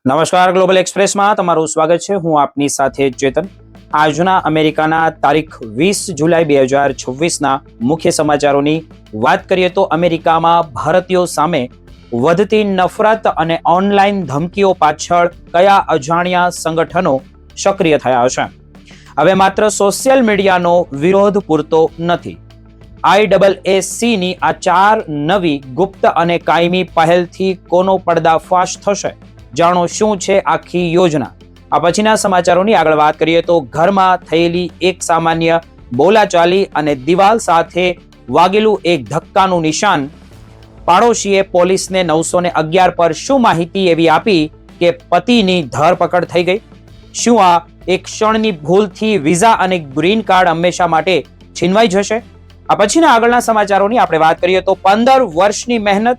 નમસ્કાર, ગ્લોબલ એક્સપ્રેસમાં તમારું સ્વાગત છે. હું આપની સાથે ચેતન. આજના અમેરિકાના તારીખ 20 જુલાઈ 2026ના મુખ્ય સમાચારોની વાત કરીએ તો અમેરિકામાં ભારતીયો સામે વધતી નફરત અને ઓનલાઈન ધમકીઓ પાછળ કયા અજાણ્યા સંગઠનો સક્રિય થયા છે. હવે માત્ર સોશિયલ મીડિયાનો વિરોધ પૂરતો નથી. IAAC ની આ 4 નવી ગુપ્ત અને કાયમી પહેલથી કોનો પર્દાફાશ થશે? જાણો શું છે આખી યોજના. આ પછીના સમાચારોની આગળ વાત કરીએ તો ઘરમાં થયેલી એક સામાન્ય બોલાચાલી અને દિવાલ સાથે વાગેલું એક ધક્કાનું નિશાન. પાડોશીએ પોલીસને 911 પર શું માહિતી એવી આપી કે પતિની ધરપકડ થઈ ગઈ? શું આ એક ક્ષણની ભૂલથી વિઝા અને ગ્રીન કાર્ડ હંમેશા માટે છીનવાઈ જશે? આ પછીના આગળના સમાચારોની આપણે વાત કરીએ તો 15 વર્ષની મહેનત,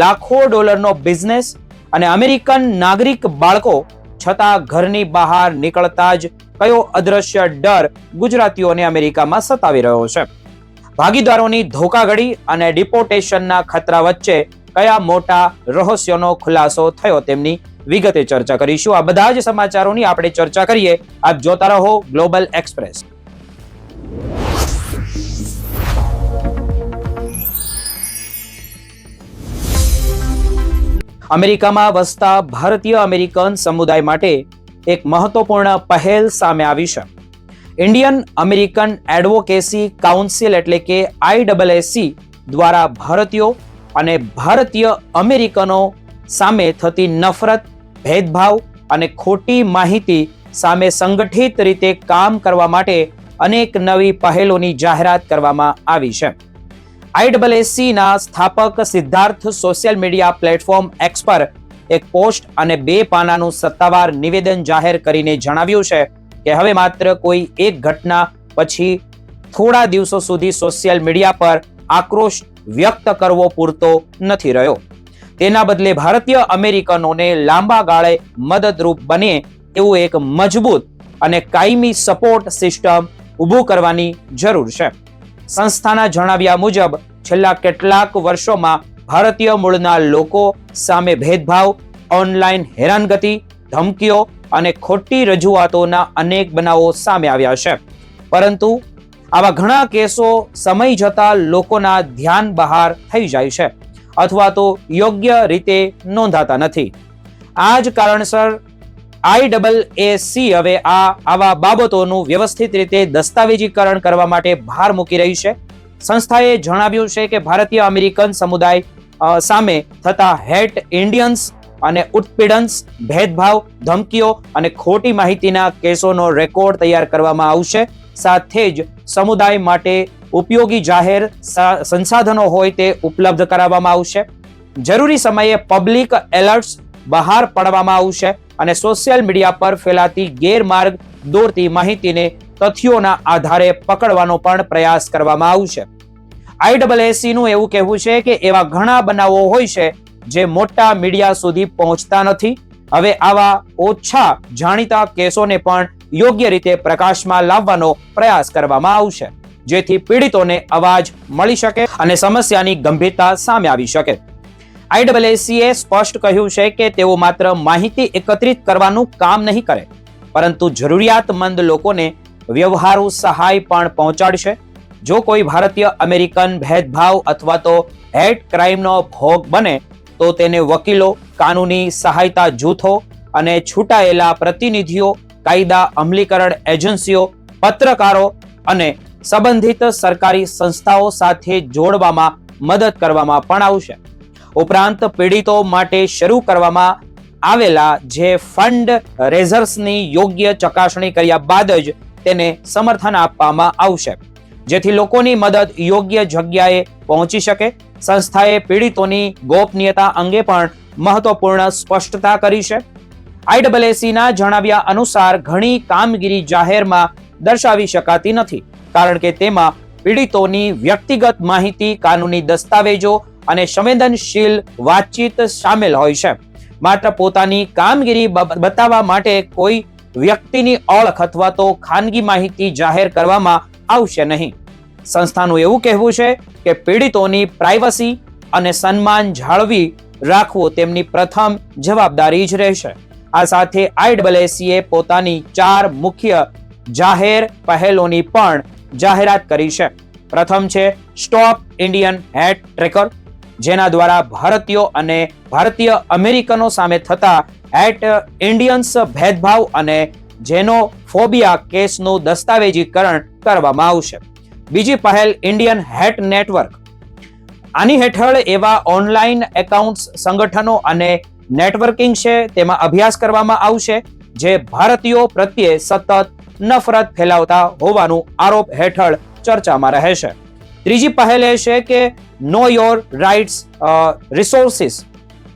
લાખો ડોલરનો બિઝનેસ અને અમેરિકન નાગરિક બાળકો છતાં ઘરની બહાર નીકળતા જ કયો અદ્રશ્ય ડર ગુજરાતીઓને અમેરિકામાં સતાવી રહ્યો છે? ભાગીદારોની ધોકાધડી અને ડિપોર્ટેશનના ખતરા વચ્ચે કયા મોટા રહસ્યોનો ખુલાસો થયો તેમની વિગતે ચર્ચા કરીશું. આ બધા જ સમાચારોની આપણે ચર્ચા કરીએ. આપ જોતા રહો ગ્લોબલ એક્સપ્રેસ. અમેરિકામાં વસતા ભારતીય અમેરિકન સમુદાય માટે એક મહત્વપૂર્ણ પહેલ સામે આવી છે. ઇન્ડિયન અમેરિકન એડવોકેસી કાઉન્સિલ એટલે કે IAAC દ્વારા ભારતીયો અને ભારતીય અમેરિકનો સામે થતી નફરત, ભેદભાવ અને ખોટી માહિતી સામે સંગઠિત રીતે કામ કરવા માટે અનેક નવી પહેલોની જાહેરાત કરવામાં આવી છે. IAAC ના સ્થાપક Siddharth social media platform X પર એક પોસ્ટ અને 2 પાનાનું સત્તાવાર નિવેદન જાહેર કરીને જણાવ્યું છે કે હવે માત્ર કોઈ એક ઘટના પછી થોડા દિવસો સુધી સોશિયલ મીડિયા પર આક્રોશ વ્યક્ત કરવો પૂરતો નથી રહ્યો. તેના બદલે ભારતીય અમેરિકનોને લાંબા ગાળે મદદરૂપ બને એવું એક મજબૂત અને કાયમી સપોર્ટ સિસ્ટમ ઊભું કરવાની જરૂર છે. સંસ્થાના જણાવ્યા મુજબ છેલ્લા કેટલાક વર્ષોમાં ભારતીય મૂળના લોકો સામે ભેદભાવ, ઓનલાઈન હેરાનગતિ, ધમકીઓ અને ખોટી રજૂઆતોના અનેક બનાવો સામે આવ્યા છે. પરંતુ આવા ઘણા કેસો સમય જતા લોકોના ધ્યાન બહાર થઈ જાય છે અથવા તો યોગ્ય રીતે નોંધાતા નથી. આ જ કારણસર IAAC હવે આવા બાબતોનું વ્યવસ્થિત રીતે દસ્તાવેજીકરણ કરવા માટે ભાર મૂકી રહી છે. સંસ્થાએ જણાવ્યું છે કે ભારતીય અમેરિકન સમુદાય સામે થતા હેટ, ઇન્ડિયન્સ અને ઉત્પીડન, ભેદભાવ, ધમકીઓ અને ખોટી માહિતીના કેસોનો રેકોર્ડ તૈયાર કરવામાં આવશે. સાથે જ સમુદાય માટે ઉપયોગી જાહેર સંસાધનો હોય તે ઉપલબ્ધ કરાવવામાં આવશે. જરૂરી સમયે પબ્લિક એલર્ટ્સ બહાર પાડવામાં આવશે અને સોશિયલ મીડિયા પર ફેલાતી ગેરમાર્ગ દોરતી માહિતીને તથ્યોના આધારે પકડવાનો પણ પ્રયાસ કરવામાં આવશે. IAAC નું એવું કહેવું છે કે એવા ઘણા બનાવો હોય છે જે મોટા મીડિયા સુધી પહોંચતા નથી. હવે આવા ઓછા જાણીતા કેસોને પણ યોગ્ય રીતે પ્રકાશમાં લાવવાનો પ્રયાસ કરવામાં આવશે જેથી પીડિતોને અવાજ મળી શકે અને સમસ્યાની ગંભીરતા સામે આવી શકે. IAACએ સ્પષ્ટ કહ્યું છે કે તેઓ માત્ર માહિતી એકત્રિત કરવાનું કામ નહીં કરે પરંતુ જરૂરિયાતમંદ લોકોને વ્યવહારુ સહાય પણ પહોંચાડશે. જો કોઈ ભારતીય અમેરિકન ભેદભાવ અથવા તો હેટ ક્રાઇમનો ભોગ બને તો તેને વકીલો, કાનૂની સહાયતા જૂથો અને છૂટાયેલા પ્રતિનિધિઓ, કાયદા અમલીકરણ એજન્સીઓ, પત્રકારો અને સંબંધિત સરકારી સંસ્થાઓ સાથે જોડવામાં મદદ કરવામાં પણ આવશે. ઉપરાંત પીડિતો માટે શરૂ કરવામાં આવેલા જે ફંડ રેઝર્સની યોગ્ય ચકાસણી કર્યા બાદ જ તેને સમર્થન આપવામાં આવશે જેથી લોકોની મદદ યોગ્ય જગ્યાએ પહોંચી શકે. સંસ્થાએ પીડિતોની ગોપનીયતા અંગે પણ મહત્વપૂર્ણ સ્પષ્ટતા કરી છે. IAAC ના જણાવ્યા અનુસાર ઘણી કામગીરી જાહેરમાં દર્શાવી શકાતી નથી કારણ કે તેમાં પીડિતોની વ્યક્તિગત માહિતી, કાનૂની દસ્તાવેજો અને સંવેદનશીલ વાતચીત સામેલ હોય છે. માત્ર પોતાની કામગીરી બતાવવા માટે કોઈ વ્યક્તિની ઓળખ અથવા તો ખાનગી માહિતી જાહેર કરવામાં આવશે નહીં. સંસ્થાનું એવું કહેવું છે કે પીડિતોની પ્રાઇવસી અને સન્માન જાળવી રાખવું તેમની પ્રથમ જવાબદારી જ રહેશે. આ સાથે IAACએ પોતાની 4 મુખ્ય જાહેર પહેલોની પણ જાહેરાત કરી છે. પ્રથમ છે સ્ટોપ ઇન્ડિયન હેટ ટ્રેકર, જેના દ્વારા ભારતીયો અને ભારતીય અમેરિકનો સામે થતા હેટ ઇન્ડિયન્સ ભેદભાવ અને જેનોફોબિયા કેસનું દસ્તાવેજીકરણ કરવામાં આવશે. બીજી પહેલ ઇન્ડિયન હેટ નેટવર્ક. આની હેઠળ એવા ઓનલાઈન એકાઉન્ટ્સ, સંગઠનો અને નેટવર્કિંગ છે તેમાં અભ્યાસ કરવામાં આવશે જે ભારતીયો પ્રત્યે સતત નફરત ફેલાવતા હોવાનું આરોપ હેઠળ ચર્ચામાં રહેશે. ત્રીજી પહેલ એ છે કે નો યોર રાઇટ્સ રિસોર્સિસ.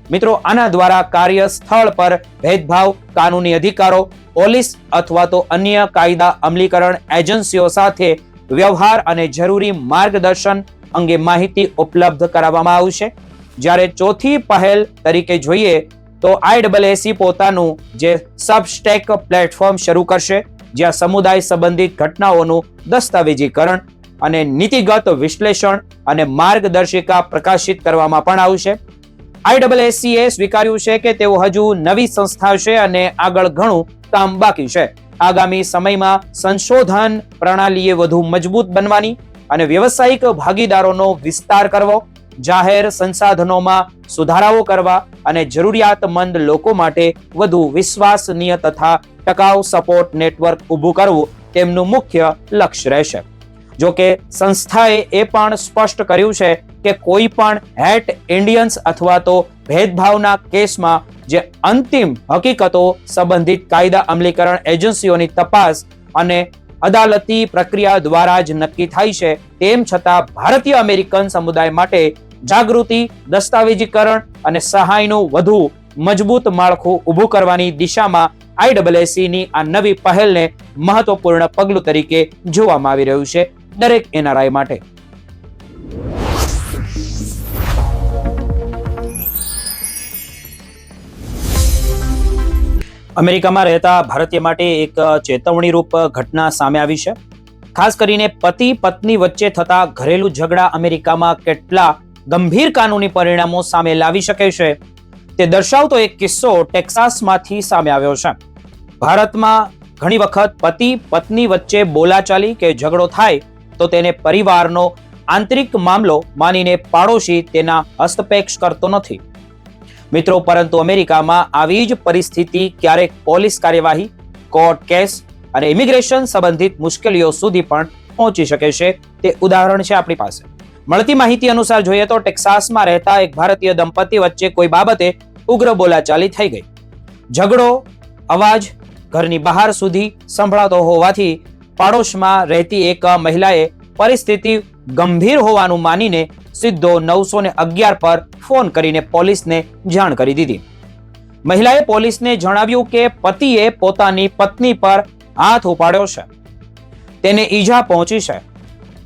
મિત્રો, આના દ્વારા કાર્યસ્થળ પર ભેદભાવ, કાનૂની અધિકારો, પોલીસ અથવા તો અન્ય કાયદા અમલીકરણ એજન્સીઓ સાથે વ્યવહાર અને જરૂરી માર્ગદર્શન અંગે માહિતી ઉપલબ્ધ કરાવવામાં આવશે. જ્યારે ચોથી પહેલ તરીકે જોઈએ તો IAAC પોતાનું જે સબસ્ટેક પ્લેટફોર્મ શરૂ કરશે, જ્યાં સમુદાય સંબંધિત ઘટનાઓનું દસ્તાવેજીકરણ અને નીતિગત વિશ્લેષણ અને માર્ગદર્શિકા પ્રકાશિત કરવામાં પણ આવશે. IAACએ સ્વીકાર્યું છે કે તેઓ હજુ નવી સંસ્થા છે અને આગળ ઘણું કામ બાકી છે. આગામી સમયમાં સંશોધન પ્રણાલીએ વધુ મજબૂત બનવાની અને વ્યવસાયિક ભાગીદારોનો વિસ્તાર કરવો, જાહેર સંસાધનોમાં સુધારાઓ કરવા અને જરૂરિયાતમંદ લોકો માટે વધુ વિશ્વસનીય તથા ટકાઉ સપોર્ટ નેટવર્ક ઊભું કરવું તેમનું મુખ્ય લક્ષ્ય રહેશે. જો કે સંસ્થાએ એ પણ સ્પષ્ટ કર્યું છે કે કોઈ પણ હેટ ઇન્ડિયન્સ અથવા તો ભેદભાવના કેસમાં જે અંતિમ હકીકતો સંબંધિત કાયદા અમલીકરણ એજન્સીઓની તપાસ અને અદાલતી પ્રક્રિયા દ્વારા જ નક્કી થાય છે. તેમ છતાં ભારતીય અમેરિકન સમુદાય માટે જાગૃતિ, દસ્તાવેજીકરણ અને સહાયનું વધુ મજબૂત માળખું ઊભું કરવાની દિશામાં IAACની આ નવી પહેલને મહત્વપૂર્ણ પગલું તરીકે જોવામાં આવી રહ્યું છે દરેક NRI માટે. અમેરિકામાં રહેતા ભારતીય માટે એક ચેતવણીરૂપ ઘટના સામે આવી છે. ખાસ કરીને પતિ પત્ની વચ્ચે થતા ઘરેલું ઝઘડા અમેરિકામાં કેટલા ગંભીર કાનૂની પરિણામો સામે લાવી શકે છે તે દર્શાવતો એક કિસ્સો ટેક્સાસમાંથી સામે આવ્યો છે. ભારતમાં ઘણી વખત પતિ પત્ની વચ્ચે બોલાચાલી કે ઝઘડો થાય તો તેને પરિવારનો આંતરિક મામલો માનીને પાડોશી તેના હસ્તક્ષેપ કરતો નથી. મિત્રો, પરંતુ અમેરિકામાં આવી જ પરિસ્થિતિ ક્યારેક પોલીસ કાર્યવાહી, કોર્ટ કેસ અને ઇમિગ્રેશન સંબંધિત મુશ્કેલીઓ સુધી પણ પહોંચી શકે છે. તે ઉદાહરણ છે આપણી પાસે. મળતી માહિતી અનુસાર જોઈએ તો ટેક્સાસમાં રહેતા એક ભારતીય દંપતી વચ્ચે કોઈ બાબતે ઉગ્ર બોલાચાલી થઈ ગઈ. ઝઘડો અવાજ ઘરની બહાર સુધી સંભળાતો હોવાથી પાડોશમાં રહેતી એક મહિલાએ પરિસ્થિતિ ગંભીર હોવાનું માનીને સીધો 911 પર ફોન કરીને પોલીસને જાણ કરી દીધી. મહિલાએ પોલીસને જણાવ્યું કે પતિએ પોતાની પત્ની પર હાથ ઉપાડ્યો છે, તેને ઈજા પહોંચી છે.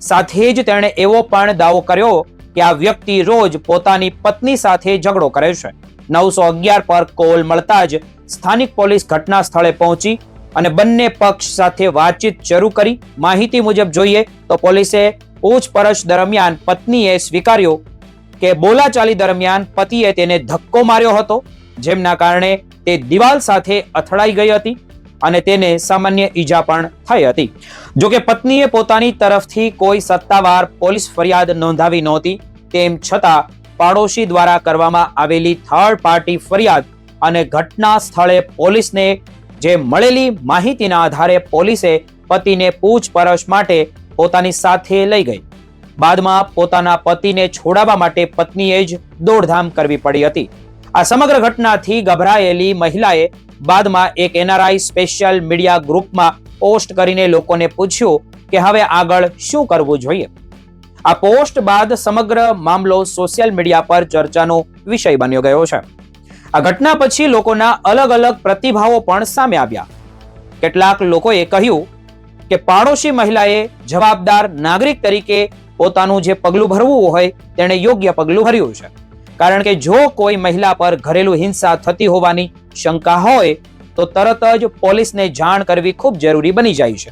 સાથે જ તેણે એવો પણ દાવો કર્યો કે આ વ્યક્તિ રોજ પોતાની પત્ની સાથે ઝઘડો કરે છે. 911 પર કોલ મળતા જ સ્થાનિક પોલીસ ઘટના સ્થળે પહોંચી અને બંને પક્ષ સાથે વાતચીત શરૂ કરી. માહિતી મુજબ જોઈએ તો પોલીસે પૂછપરછ દરમિયાન પત્નીએ સ્વીકાર્યો કે બોલાચાલી દરમિયાન પતિએ તેને ધક્કો માર્યો હતો, જેમના કારણે તે દિવાલ સાથે અથડાઈ ગઈ હતી અને તેને સામાન્ય ઈજા પણ થઈ હતી. જોકે પત્નીએ પોતાની તરફથી કોઈ સત્તાવાર પોલીસ ફરિયાદ નોંધાવી નહોતી. તેમ છતાં પાડોશી દ્વારા કરવામાં આવેલી થર્ડ પાર્ટી ફરિયાદ અને ઘટના સ્થળે પોલીસને જે મળેલી માહિતીના આધારે પોલીસે પતિને પૂછપરછ માટે પોતાની સાથે લઈ ગઈ. બાદમાં પોતાના પતિને છોડાવવા માટે પત્નીએ જ દોડધામ કરવી પડી હતી. આ સમગ્ર ઘટનાથી ગભરાયેલી મહિલાએ બાદમાં એક NRI સ્પેશિયલ મીડિયા ગ્રુપમાં પોસ્ટ કરીને લોકોને પૂછ્યું કે હવે આગળ શું કરવું જોઈએ. આ પોસ્ટ બાદ સમગ્ર મામલો સોશિયલ મીડિયા પર ચર્ચાનો વિષય બન્યો ગયો છે. આ ઘટના પછી લોકોના અલગ અલગ પ્રતિભાવો પણ સામે આવ્યા. કેટલાક લોકોએ કહ્યું કે પાડોશી મહિલાએ જવાબદાર નાગરિક તરીકે પોતાનું જે પગલું ભરવું હોય તેણે યોગ્ય પગલું ભર્યું છે. કારણ કે જો કોઈ મહિલા પર ઘરેલું હિંસા થતી હોવાની શંકા હોય તો તરત જ પોલીસને જાણ કરવી ખૂબ જરૂરી બની જાય છે.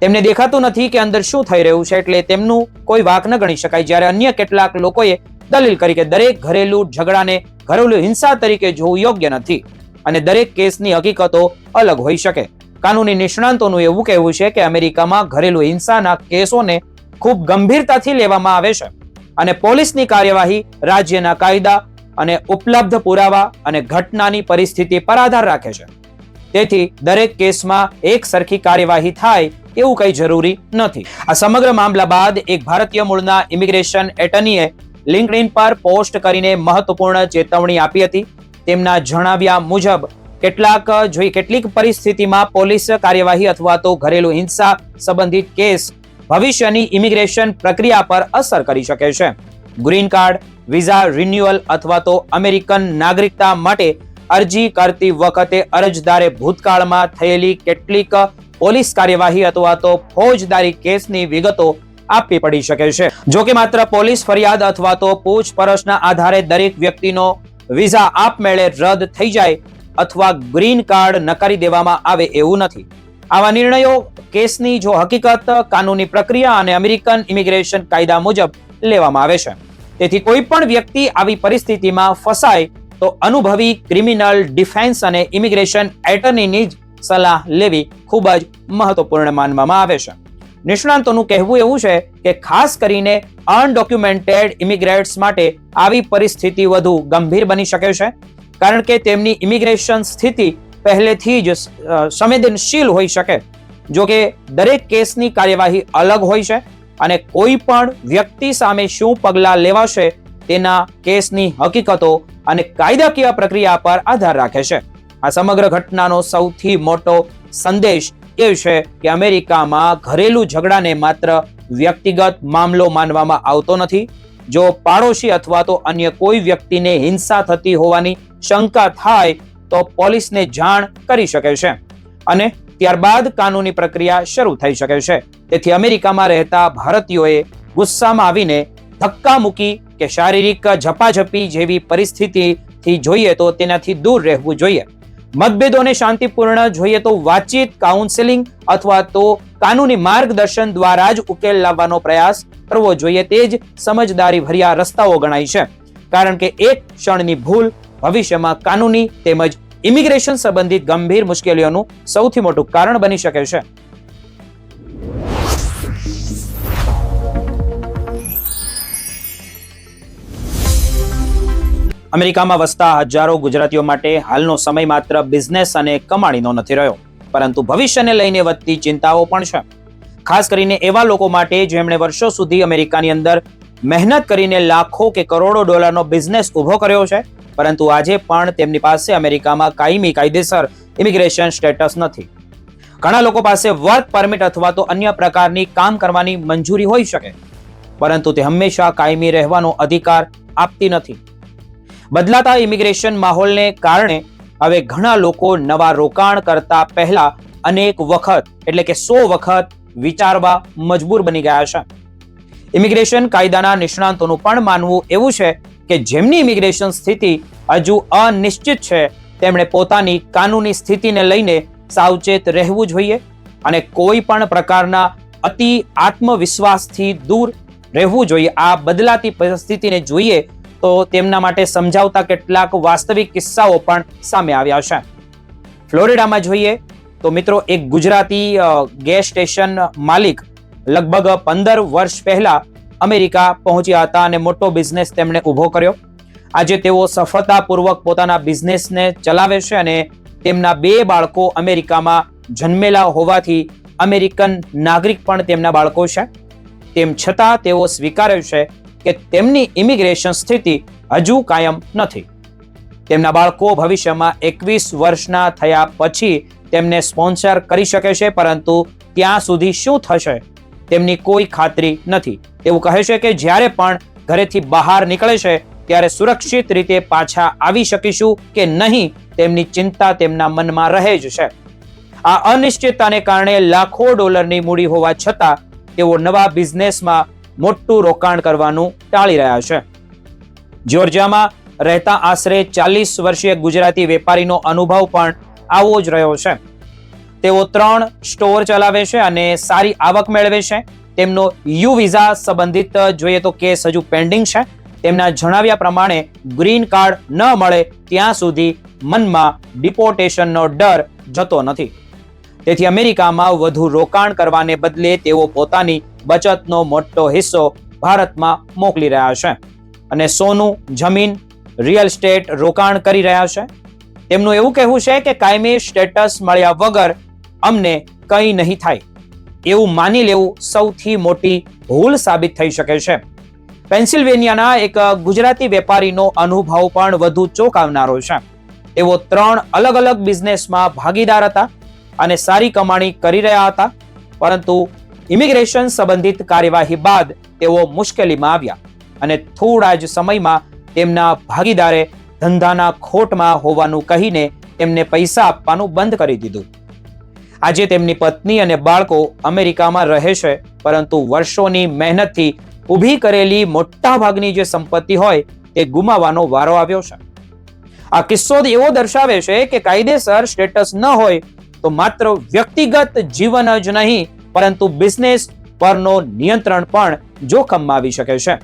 તેમને દેખાતું નથી કે અંદર શું થઈ રહ્યું છે, એટલે તેમનું કોઈ વાંક ન ગણી શકાય. જ્યારે અન્ય કેટલાક લોકોએ દલીલ કરી કે દરેક ઘરેલું ઝઘડાને ઘરેલું હિંસા તરીકે જોવું યોગ્ય નથી અને દરેક કેસની હકીકતો અલગ હોઈ શકે. કાનૂની નિષ્ણાંતોનું એવું કહેવું છે કે અમેરિકામાં ઘરેલુ હિંસાના કેસોને ખૂબ ગંભીરતાથી લેવામાં આવે છે અને પોલીસની કાર્યવાહી રાજ્યના કાયદા અને ઉપલબ્ધ પુરાવા અને ઘટનાની પરિસ્થિતિ પર આધાર રાખે છે. તેથી દરેક કેસમાં એક સરખી કાર્યવાહી થાય એવું કંઈ જરૂરી નથી. આ સમગ્ર મામલા બાદ એક ભારતીય મૂળના ઇમિગ્રેશન એટર્નીએ લિંક્ડઇન પર પોસ્ટ કરીને મહત્વપૂર્ણ ચેતવણી આપી હતી. તેમના જણાવ્યા મુજબ કેટલીક પરિસ્થિતિમાં પોલીસ કાર્યવાહી અથવા તો ઘરેલુ હિંસા સંબંધિત કેસ ભવિષ્યની ઇમિગ્રેશન પ્રક્રિયા પર અસર કરી શકે છે. ગ્રીન કાર્ડ, વિઝા રિન્યુઅલ અથવા તો અમેરિકન નાગરિકતા માટે અરજી કરતી વખતે અરજદારે ભૂતકાળમાં થયેલી કેટલીક પોલીસ કાર્યવાહી અથવા તો ફોજદારી કેસની વિગતો આપવી પડી શકે છે. જો કે માત્ર પોલીસ ફરિયાદ અથવા તો પૂછપરછના આધારે દરેક વ્યક્તિનો વિઝા આપમેળે રદ થઈ જાય અથવા ગ્રીન કાર્ડ નકારી દેવામાં આવે એવું નથી. આવા નિર્ણયો કેસની જો હકીકત, કાનૂની પ્રક્રિયા અને અમેરિકન ઇમિગ્રેશન કાયદા મુજબ લેવામાં આવે છે. તેથી કોઈ પણ વ્યક્તિ આવી પરિસ્થિતિમાં ફસાય તો અનુભવી ક્રિમિનલ ડિફેન્સ અને ઇમિગ્રેશન એટર્નીની જ સલાહ લેવી ખૂબ જ મહત્વપૂર્ણ માનવામાં આવે છે. નિષ્ણાંતોનું કહેવું એવું છે કે ખાસ કરીને અનડોક્યુમેન્ટેડ ઇમિગ્રેટ્સ માટે આવી પરિસ્થિતિ વધુ ગંભીર બની શકે છે, કારણ કે તેમની ઇમિગ્રેશન સ્થિતિ પહેલેથી જ સંવેદનશીલ હોઈ શકે. જો કે દરેક કેસની કાર્યવાહી અલગ હોય છે અને કોઈ પણ વ્યક્તિ સામે શું પગલાં લેવાશે તેના કેસની હકીકતો અને કાયદાકીય પ્રક્રિયા પર આધાર રાખે છે. આ સમગ્ર ઘટનાનો સૌથી મોટો સંદેશ એ છે કે અમેરિકામાં ઘરેલુ ઝઘડાને માત્ર વ્યક્તિગત મામલો માનવામાં આવતો નથી. જો પાડોશી અથવા તો અન્ય કોઈ વ્યક્તિને હિંસા થતી હોવાની શંકા થાય તો પોલીસને જાણ કરી શકે છે અને ત્યારબાદ કાનૂની પ્રક્રિયા શરૂ થઈ શકે છે. તેથી અમેરિકામાં રહેતા ભારતીયોએ ગુસ્સામાં આવીને ધક્કા મૂકી કે શારીરિક ઝપાઝપી જેવી પરિસ્થિતિથી જોઈએ તો તેનાથી દૂર રહેવું જોઈએ. મતભેદોને શાંતિપૂર્ણ જોઈએ તો વાતચીત, કાઉન્સેલિંગ અથવા તો કાનૂની માર્ગદર્શન દ્વારા જ ઉકેલ લાવવાનો પ્રયાસ કરવો જોઈએ. તે જ સમજદારી ભર્યા રસ્તાઓ ગણાય છે, કારણ કે એક ક્ષણની ભૂલ ભવિષ્યમાં કાનૂની તેમજ ઇમિગ્રેશન સંબંધિત ગંભીર મુશ્કેલીઓનું સૌથી મોટું કારણ બની શકે છે. અમેરિકામાં વસતા હજારો ગુજરાતીઓ માટે હાલનો સમય માત્ર બિઝનેસ અને કમાણીનો નથી રહ્યો, પરંતુ ભવિષ્યને લઈને વધતી ચિંતાઓ પણ છે. ખાસ કરીને એવા લોકો માટે જેમણે વર્ષો સુધી અમેરિકાની અંદર મહેનત કરીને લાખો કે કરોડો ડોલરનો બિઝનેસ ઊભો કર્યો છે, પરંતુ આજે પણ તેમની પાસે અમેરિકામાં કાયમી કાયદેસર ઇમિગ્રેશન સ્ટેટસ નથી. ઘણા લોકો પાસે વર્ક પરમિટ અથવા તો અન્ય પ્રકારની કામ કરવાની મંજૂરી હોઈ શકે, પરંતુ તે હંમેશા કાયમી રહેવાનો અધિકાર આપતી નથી. બદલાતા ઇમિગ્રેશન માહોલને કારણે હવે ઘણા લોકો નવા રોકાણ કરતા પહેલા અનેક વખત એટલે કે 100 વખત વિચારવા મજબૂર બની ગયા છે. ઇમિગ્રેશન કાયદાના નિષ્ણાંતોનું પણ માનવું એવું છે કે જેમની ઇમિગ્રેશન સ્થિતિ હજુ અનિશ્ચિત છે તેમણે પોતાની કાનૂની સ્થિતિને લઈને સાવચેત રહેવું જોઈએ અને કોઈ પણ પ્રકારના અતિ આત્મવિશ્વાસથી દૂર રહેવું જોઈએ. આ બદલાતી પરિસ્થિતિને જોઈએ તો તેમના માટે સમજાવતા કેટલાક વાસ્તવિક કિસ્સાઓ પણ સામે આવ્યા છે. ફ્લોરિડામાં જોઈએ તો મિત્રો, એક ગુજરાતી ગેસ સ્ટેશન માલિક લગભગ 15 વર્ષ પહેલા અમેરિકા પહોંચ્યા હતા અને મોટો બિઝનેસ તેમણે ઊભો કર્યો. આજે તેઓ સફળતાપૂર્વક પોતાના બિઝનેસને ચલાવે છે અને તેમના 2 બાળકો અમેરિકામાં જન્મેલા હોવાથી અમેરિકન નાગરિક પણ તેમના બાળકો છે. તેમ છતાં તેઓ સ્વીકારે છે કે તેમની ઇમિગ્રેશન સ્થિતિ હજુ કાયમ નથી. તેમના બાળકો ભવિષ્યમાં 21 વર્ષના થયા પછી તેમને સ્પોન્સર કરી શકે છે, પરંતુ ત્યાં સુધી શું થશે તેમની કોઈ ખાતરી નથી. તેવું કહે છે કે જ્યારે પણ ઘરેથી બહાર નીકળે છે ત્યારે સુરક્ષિત રીતે પાછા આવી શકીશું કે નહીં તેમની ચિંતા તેમના મનમાં રહે જ છે. આ અનિશ્ચિતતાને કારણે લાખો ડોલરની મૂડી હોવા છતાં તેઓ નવા બિઝનેસમાં મોટું રોકાણ કરવાનું ટાળી રહ્યા છે. જ્યોર્જિયામાં રહેતા આશરે 40 વર્ષીય ગુજરાતી વેપારીનો અનુભવ પણ આવો જ રહ્યો છે. તેઓ 3 સ્ટોર ચલાવે છે અને સારી આવક મેળવે છે. તેમનો યુ વિઝા સંબંધિત જોઈએ તો કેસ હજુ પેન્ડિંગ છે. તેમના જણાવ્યા પ્રમાણે ગ્રીન કાર્ડ ન મળે ત્યાં સુધી મનમાં ડિપોર્ટેશનનો ડર જતો નથી. તેથી અમેરિકામાં વધુ રોકાણ કરવાને બદલે તેઓ પોતાની બચતનો મોટો હિસ્સો ભારતમાં મોકલી રહ્યા છે અને સોનું, જમીન, રિયલ એસ્ટેટ રોકાણ કરી રહ્યા છે. તેમનું એવું કહેવું છે કે કાયમી સ્ટેટસ મળ્યા વગર અમને કંઈ નહીં થાય એવું માની લેવું સૌથી મોટી ભૂલ સાબિત થઈ શકે છે. પેન્સિલ્વેનિયાના એક ગુજરાતી વેપારીનો અનુભવ પણ વધુ ચોંકાવનારો છે. તેઓ 3 અલગ અલગ બિઝનેસમાં ભાગીદાર હતા અને સારી કમાણી કરી રહ્યા હતા, પરંતુ ઇમિગ્રેશન સંબંધિત કાર્યવાહી બાદ તેઓ મુશ્કેલીમાં આવ્યા અને થોડા જ સમયમાં તેમના ભાગીદારે ધંધાના ખોટમાં હોવાનું કહીને તેમને પૈસા આપવાનું બંધ કરી દીધું. આજે તેમની પત્ની અને બાળકો અમેરિકામાં રહે છે, પરંતુ વર્ષોની મહેનતથી ઊભી કરેલી મોટા ભાગની જે સંપત્તિ હોય તે ગુમાવવાનો વારો આવ્યો છે. આ કિસ્સો એવો દર્શાવે છે કે કાયદેસર સ્ટેટસ ન હોય તો માત્ર વ્યક્તિગત જીવન જ નહીં, પરંતુ બિઝનેસ પરનો નિયંત્રણ પણ જોખમમાં આવી શકે છે.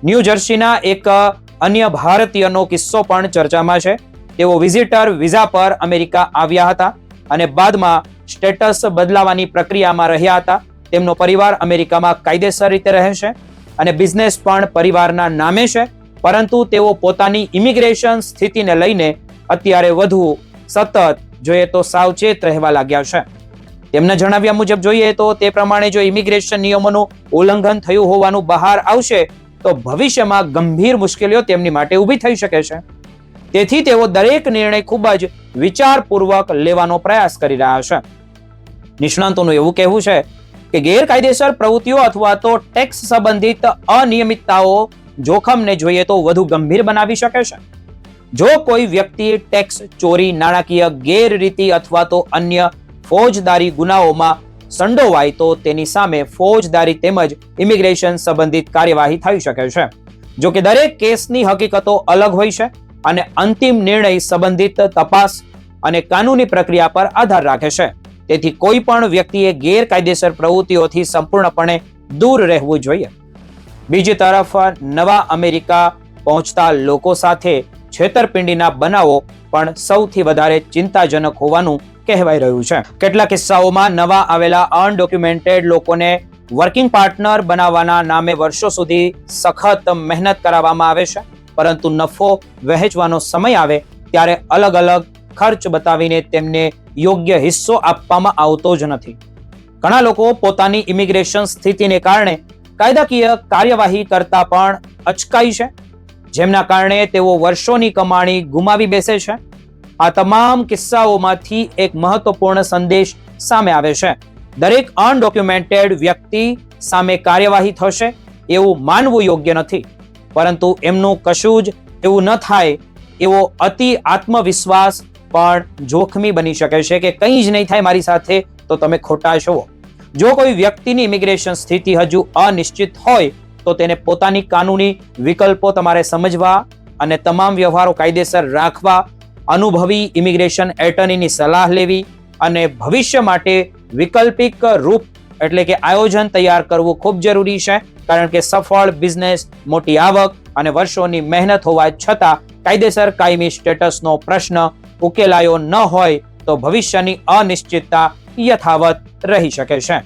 ન્યૂ જર્સીના એક અન્ય ભારતીયનો કિસ્સો પણ ચર્ચામાં છે. તેઓ વિઝિટર વિઝા પર અમેરિકા આવ્યા હતા અને બાદમાં સ્ટેટસ બદલાવાની પ્રક્રિયામાં રહ્યા હતા. તેમનો પરિવાર અમેરિકામાં કાયદેસર રીતે રહે છે અને બિઝનેસ પણ પરિવારના નામે છે, પરંતુ તેઓ પોતાની ઇમિગ્રેશન સ્થિતિને લઈને અત્યારે વધુ સતત જોઈએ તો સાવચેત રહેવા લાગ્યા છે. તેમના જણાવ્યા મુજબ જોઈએ તો તે પ્રમાણે જો ઇમિગ્રેશન નિયમોનું ઉલ્લંઘન થયું હોવાનું બહાર આવશે તો ભવિષ્યમાં ગંભીર મુશ્કેલીઓ તેમની માટે ઊભી થઈ શકે છે. તેથી તેઓ દરેક નિર્ણય ખૂબ જ વિચારપૂર્વક લેવાનો પ્રયાસ કરી રહ્યા છે. નિષ્ણાંતોનું એવું કહેવું છે કે ગેરકાયદેસર પ્રવૃત્તિઓ અથવા તો ટેક્સ સંબંધિત અનિયમિતતાઓ જોખમને જોઈએ તો વધુ ગંભીર બનાવી શકે છે. જો કોઈ વ્યક્તિ ટેક્સ ચોરી, નાણાકીય ગેરરીતિ અથવા તો અન્ય ફોજદારી ગુનાઓમાં સંડોવાય તો તેની સામે ફોજદારી તેમજ ઇમિગ્રેશન સંબંધિત કાર્યવાહી થઈ શકે છે. જો કે દરેક કેસની હકીકતો અલગ હોય છે અને અંતિમ નિર્ણય સંબંધિત તપાસ અને કાનૂની પ્રક્રિયા પર આધાર રાખે છે. તેથી કોઈ પણ વ્યક્તિએ ગેરકાયદેસર પ્રવૃત્તિઓથી સંપૂર્ણપણે દૂર રહેવું જોઈએ. બીજી તરફ નવા અમેરિકા પહોંચતા લોકો સાથે છેતરપિંડીના બનાવો પણ સૌથી વધારે ચિંતાજનક હોવાનું કહેવાઈ રહ્યું છે. કેટલાક કિસ્સાઓમાં નવા આવેલા અનડોક્યુમેન્ટેડ લોકોને વર્કિંગ પાર્ટનર બનાવવાના નામે વર્ષો સુધી સખત મહેનત કરાવવામાં આવે છે, પરંતુ નફો વહેંચવાનો સમય આવે ત્યારે અલગ અલગ ખર્ચ બતાવીને તેમને યોગ્ય હિસ્સો આપવામાં આવતો જ નથી. ઘણા લોકો પોતાની ઇમિગ્રેશન સ્થિતિને કારણે કાયદાકીય કાર્યવાહી કરતા પણ અચકાય છે, જેમના કારણે તેઓ વર્ષોની કમાણી ગુમાવી બેસે છે. આ તમામ કિસ્સાઓમાંથી એક મહત્વપૂર્ણ સંદેશ સામે આવે છે. દરેક અનડોક્યુમેન્ટેડ વ્યક્તિ સામે કાર્યવાહી થશે એવું માનવું યોગ્ય નથી, પરંતુ એમનું કશું જ એવું ન થાય એવો અતિ આત્મવિશ્વાસ પણ જોખમી બની શકે છે કે કંઈ જ નહીં થાય મારી સાથે તો તમે ખોટા છો. જો કોઈ વ્યક્તિની ઇમિગ્રેશન સ્થિતિ હજુ અનિશ્ચિત હોય તો તેને પોતાની કાનૂની વિકલ્પો તમારે સમજવા અને તમામ વ્યવહારો કાયદેસર રાખવા, અનુભવી ઇમિગ્રેશન એટર્નીની સલાહ લેવી અને ભવિષ્ય માટે વૈકલ્પિક રૂપ એટલે કે આયોજન તૈયાર કરવું ખૂબ જરૂરી છે. કારણ કે સફળ બિઝનેસ, મોટી આવક અને વર્ષોની મહેનત હોવા છતાં કાયદેસર કાયમી સ્ટેટસનો પ્રશ્ન ઉકેલાયો ન હોય તો ભવિષ્યની અનિશ્ચિતતા યથાવત રહી શકે છે.